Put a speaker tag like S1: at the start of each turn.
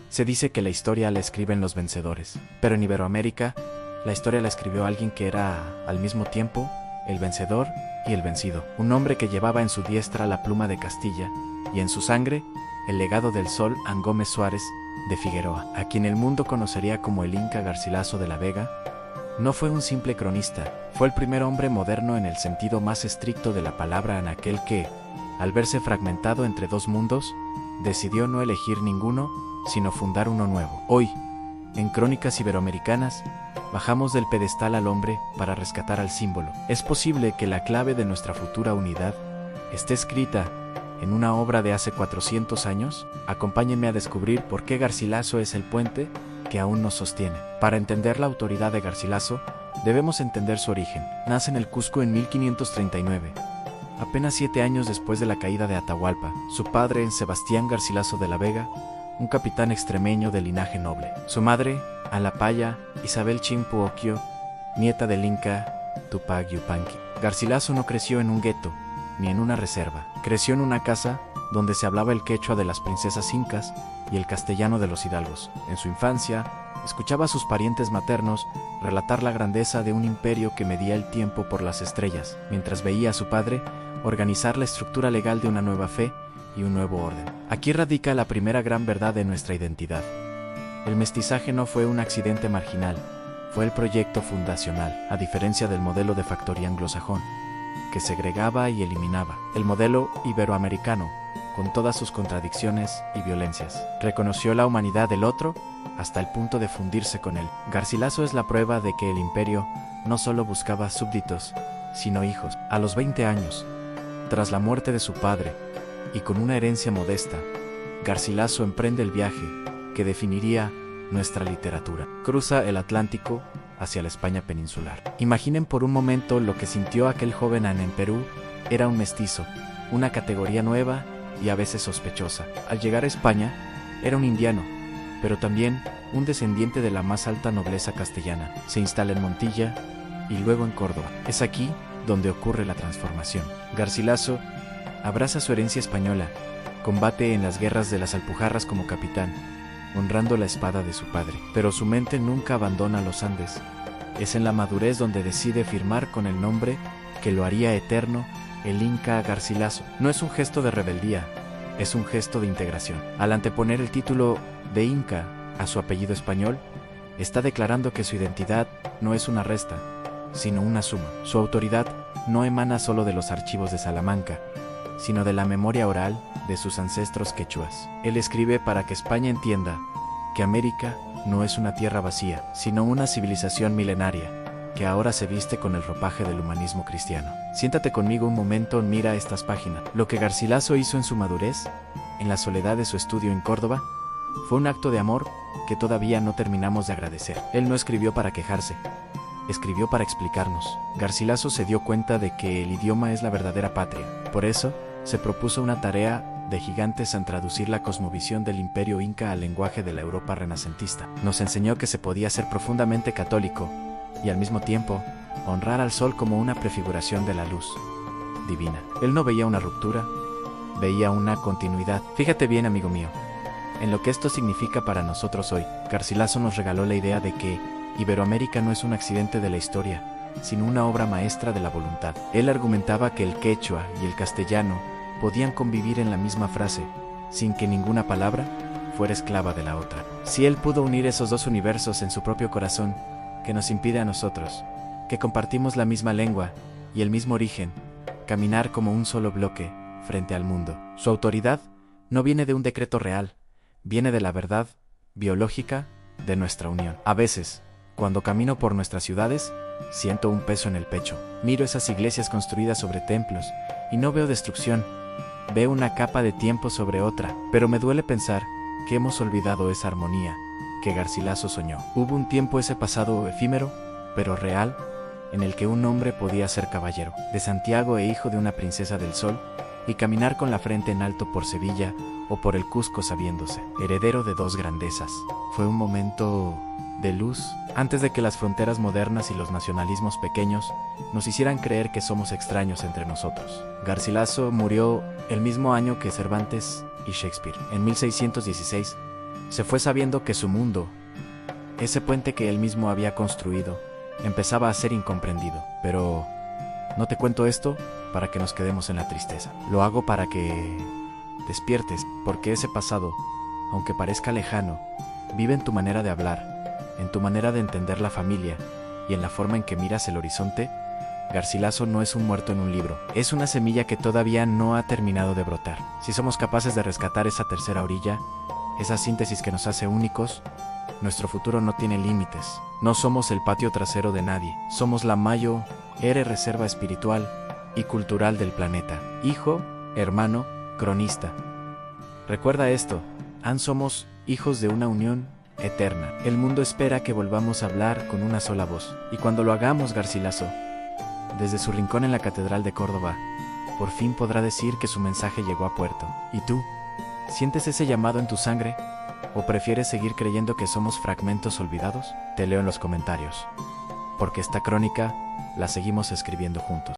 S1: Se dice que la historia la escriben los vencedores, pero en Iberoamérica, la historia la escribió alguien que era, al mismo tiempo, el vencedor y el vencido. Un hombre que llevaba en su diestra la pluma de Castilla y en su sangre el legado del sol An Gómez Suárez de Figueroa, a quien el mundo conocería como el Inca Garcilaso de la Vega. No fue un simple cronista, fue el primer hombre moderno en el sentido más estricto de la palabra, en aquel que, al verse fragmentado entre dos mundos, decidió no elegir ninguno, sino fundar uno nuevo. Hoy, en Crónicas Iberoamericanas, bajamos del pedestal al hombre para rescatar al símbolo. Es posible que la clave de nuestra futura unidad esté escrita en una obra de hace 400 años. Acompáñenme a descubrir por qué Garcilaso es el puente que aún nos sostiene. Para entender la autoridad de Garcilaso, debemos entender su origen. Nace en el Cusco en 1539. Apenas 7 años después de la caída de Atahualpa, su padre, Sebastián Garcilaso de la Vega, un capitán extremeño de linaje noble. Su madre, Alapaya Isabel Chimpuocchio, nieta del Inca Tupac Yupanqui. Garcilaso no creció en un gueto, ni en una reserva. Creció en una casa donde se hablaba el quechua de las princesas incas y el castellano de los hidalgos. En su infancia, escuchaba a sus parientes maternos relatar la grandeza de un imperio que medía el tiempo por las estrellas, mientras veía a su padre organizar la estructura legal de una nueva fe y un nuevo orden. Aquí radica la primera gran verdad de nuestra identidad. El mestizaje no fue un accidente marginal, fue el proyecto fundacional, a diferencia del modelo de factoría anglosajón, que segregaba y eliminaba. El modelo iberoamericano, con todas sus contradicciones y violencias, reconoció la humanidad del otro hasta el punto de fundirse con él. Garcilaso es la prueba de que el imperio no solo buscaba súbditos, sino hijos. A los 20 años, tras la muerte de su padre, y con una herencia modesta, Garcilaso emprende el viaje que definiría nuestra literatura. Cruza el Atlántico hacia la España peninsular. Imaginen por un momento lo que sintió aquel joven en Perú. Era un mestizo, una categoría nueva y a veces sospechosa. Al llegar a España, era un indiano, pero también un descendiente de la más alta nobleza castellana. Se instala en Montilla y luego en Córdoba. Es aquí donde ocurre la transformación. Garcilaso abraza su herencia española, combate en las guerras de las Alpujarras como capitán, honrando la espada de su padre. Pero su mente nunca abandona los Andes. Es en la madurez donde decide firmar con el nombre que lo haría eterno, el Inca Garcilaso. No es un gesto de rebeldía, es un gesto de integración. Al anteponer el título de Inca a su apellido español, está declarando que su identidad no es una resta, sino una suma. Su autoridad no emana solo de los archivos de Salamanca, sino de la memoria oral de sus ancestros quechuas. Él escribe para que España entienda que América no es una tierra vacía, sino una civilización milenaria, que ahora se viste con el ropaje del humanismo cristiano. Siéntate conmigo un momento, mira estas páginas. Lo que Garcilaso hizo en su madurez, en la soledad de su estudio en Córdoba, fue un acto de amor que todavía no terminamos de agradecer. Él no escribió para quejarse, escribió para explicarnos. Garcilaso se dio cuenta de que el idioma es la verdadera patria. Por eso, se propuso una tarea de gigantes en traducir la cosmovisión del imperio inca al lenguaje de la Europa renacentista. Nos enseñó que se podía ser profundamente católico y al mismo tiempo honrar al sol como una prefiguración de la luz divina. Él no veía una ruptura, veía una continuidad. Fíjate bien, amigo mío, en lo que esto significa para nosotros hoy. Garcilaso nos regaló la idea de que Iberoamérica no es un accidente de la historia, sino una obra maestra de la voluntad. Él argumentaba que el quechua y el castellano podían convivir en la misma frase, sin que ninguna palabra fuera esclava de la otra. Si él pudo unir esos dos universos en su propio corazón, que nos impide a nosotros, que compartimos la misma lengua y el mismo origen, caminar como un solo bloque frente al mundo. Su autoridad no viene de un decreto real, viene de la verdad biológica de nuestra unión. A veces, cuando camino por nuestras ciudades, siento un peso en el pecho. Miro esas iglesias construidas sobre templos y no veo destrucción, veo una capa de tiempo sobre otra, pero me duele pensar que hemos olvidado esa armonía que Garcilaso soñó. Hubo un tiempo, ese pasado efímero, pero real, en el que un hombre podía ser caballero de Santiago e hijo de una princesa del sol, y caminar con la frente en alto por Sevilla o por el Cusco sabiéndose heredero de dos grandezas. Fue un momento de luz, antes de que las fronteras modernas y los nacionalismos pequeños nos hicieran creer que somos extraños entre nosotros. Garcilaso murió el mismo año que Cervantes y Shakespeare, en 1616, Se fue sabiendo que su mundo, ese puente que él mismo había construido, empezaba a ser incomprendido. Pero no te cuento esto para que nos quedemos en la tristeza. Lo hago para que despiertes, porque ese pasado, aunque parezca lejano, vive en tu manera de hablar, en tu manera de entender la familia y en la forma en que miras el horizonte. Garcilaso no es un muerto en un libro, es una semilla que todavía no ha terminado de brotar. Si somos capaces de rescatar esa tercera orilla, esa síntesis que nos hace únicos, nuestro futuro no tiene límites. No somos el patio trasero de nadie, somos la mayor reserva espiritual y cultural del planeta. Hijo, hermano, cronista. Recuerda esto, somos hijos de una unión eterna. El mundo espera que volvamos a hablar con una sola voz. Y cuando lo hagamos, Garcilaso, desde su rincón en la Catedral de Córdoba, por fin podrá decir que su mensaje llegó a puerto. ¿Y tú? ¿Sientes ese llamado en tu sangre? ¿O prefieres seguir creyendo que somos fragmentos olvidados? Te leo en los comentarios, porque esta crónica la seguimos escribiendo juntos.